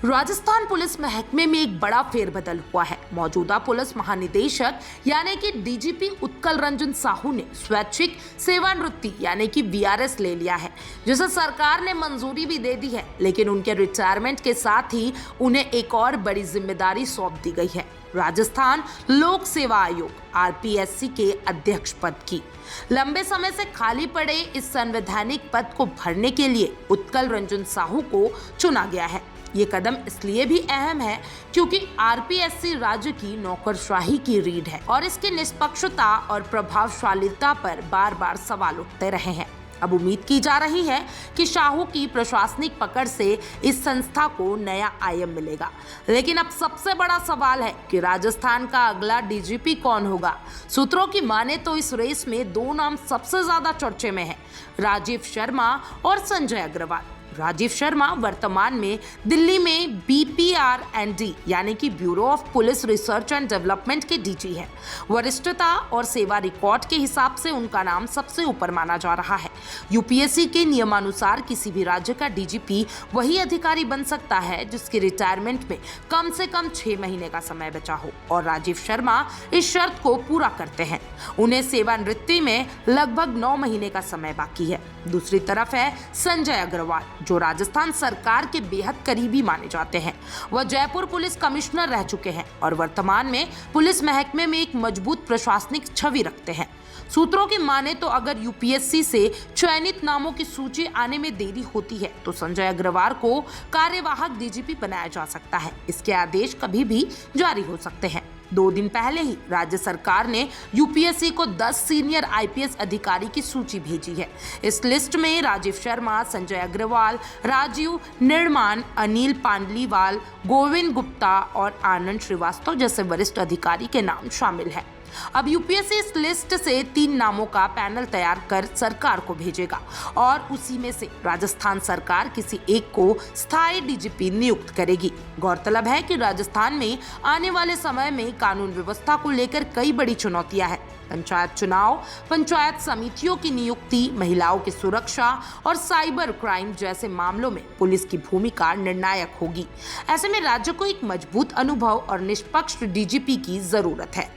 Rajasthan police महकमे में एक बड़ा फेरबदल हुआ है। मौजूदा पुलिस महानिदेशक यानी कि डीजीपी उत्कल रंजन साहू ने स्वैच्छिक सेवानिवृत्ति यानी कि वीआरएस ले लिया है, जिसे सरकार ने मंजूरी भी दे दी है। लेकिन उनके रिटायरमेंट के साथ ही उन्हें एक और बड़ी जिम्मेदारी सौंप दी गई है, राजस्थान लोक सेवा आयोग आरपीएससी के अध्यक्ष पद की। लंबे समय से खाली पड़े इस संवैधानिक पद को भरने के लिए उत्कल रंजन साहू को चुना गया है। ये कदम इसलिए भी अहम है क्योंकि आरपीएससी राज्य की नौकरशाही की रीढ़ है और इसकी निष्पक्षता और प्रभावशालीता पर बार बार सवाल उठते रहे हैं। अब उम्मीद की जा रही है कि साहू की प्रशासनिक पकड़ से इस संस्था को नया आयाम मिलेगा। लेकिन अब सबसे बड़ा सवाल है कि राजस्थान का अगला डीजीपी कौन होगा। सूत्रों की माने तो इस रेस में दो नाम सबसे ज्यादा चर्चे में हैं, राजीव शर्मा और संजय अग्रवाल। राजीव शर्मा वर्तमान में दिल्ली में बीपीआरएनडी यानी कि bureau of police research and development के डीजी है। वरिष्ठता और सेवा रिकॉर्ड के हिसाब से उनका नाम सबसे ऊपर माना जा रहा है। यूपीएससी के नियमानुसार किसी भी राज्य का डीजीपी वही अधिकारी बन सकता है जिसके रिटायरमेंट में कम से कम 6 महीने का समय बचा हो, और राजीव शर्मा इस शर्त को पूरा करते हैं। उन्हें सेवानिवृत्ति में लगभग 9 महीने का समय बाकी है। दूसरी तरफ है संजय अग्रवाल, जो राजस्थान सरकार के बेहद करीबी माने जाते हैं। वह जयपुर पुलिस कमिश्नर रह चुके हैं और वर्तमान में पुलिस महकमे में एक मजबूत प्रशासनिक छवि रखते हैं। सूत्रों की माने तो अगर यूपीएससी से चयनित नामों की सूची आने में देरी होती है तो संजय अग्रवाल को कार्यवाहक डीजीपी बनाया जा सकता है। इसके आदेश कभी भी जारी हो सकते हैं। 2 दिन पहले ही राज्य सरकार ने यूपीएससी को 10 सीनियर आईपीएस अधिकारी की सूची भेजी है। इस लिस्ट में राजीव शर्मा, संजय अग्रवाल, राजीव निर्माण, अनिल पांडलीवाल, गोविंद गुप्ता और आनंद श्रीवास्तव जैसे वरिष्ठ अधिकारी के नाम शामिल है। अब यूपीएससी इस लिस्ट से 3 नामों का पैनल तैयार कर सरकार को भेजेगा और उसी में से राजस्थान सरकार किसी एक को स्थायी डीजीपी नियुक्त करेगी। गौरतलब है कि राजस्थान में आने वाले समय में कानून व्यवस्था को लेकर कई बड़ी चुनौतियां हैं। पंचायत चुनाव, पंचायत समितियों की नियुक्ति, महिलाओं की सुरक्षा और साइबर क्राइम जैसे मामलों में पुलिस की भूमिका निर्णायक होगी। ऐसे में राज्य को एक मजबूत अनुभव और निष्पक्ष डीजीपी की जरूरत है।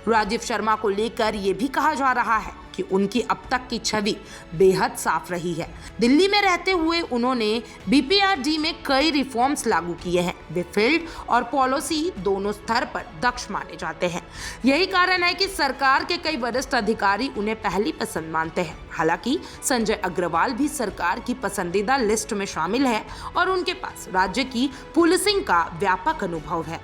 राजीव शर्मा को लेकर यह भी कहा जा रहा है कि उनकी अब तक की छवि बेहद साफ रही है। दिल्ली में रहते हुए उन्होंने बीपीआरडी में कई रिफॉर्म्स लागू किए हैं। वे फील्ड और पॉलिसी दोनों स्तर पर दक्ष माने जाते हैं। यही कारण है कि सरकार के कई वरिष्ठ अधिकारी उन्हें पहली पसंद मानते हैं। हालांकि संजय अग्रवाल भी सरकार की पसंदीदा लिस्ट में शामिल है और उनके पास राज्य की पुलिसिंग का व्यापक अनुभव है।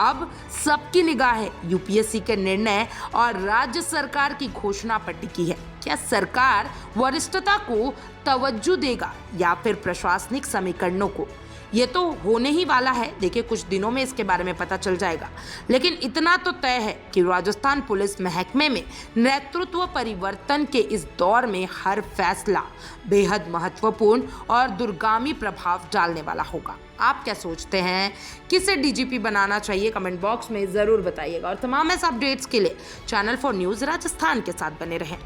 अब सबकी निगाहें यूपीएससी के निर्णय और राज्य सरकार की घोषणा पर टिकी है। क्या सरकार वरिष्ठता को तवज्जो देगा या फिर प्रशासनिक समीकरणों को? ये तो होने ही वाला है। देखिए, कुछ दिनों में इसके बारे में पता चल जाएगा। लेकिन इतना तो तय है कि राजस्थान पुलिस महकमे में नेतृत्व परिवर्तन के इस दौर में हर फैसला बेहद महत्वपूर्ण और दूरगामी प्रभाव डालने वाला होगा। आप क्या सोचते हैं? किसे डीजीपी बनाना चाहिए? कमेंट बॉक्स में जरूर बताइएगा और तमाम ऐसे अपडेट्स के लिए चैनल 4 न्यूज़ राजस्थान के साथ बने रहें।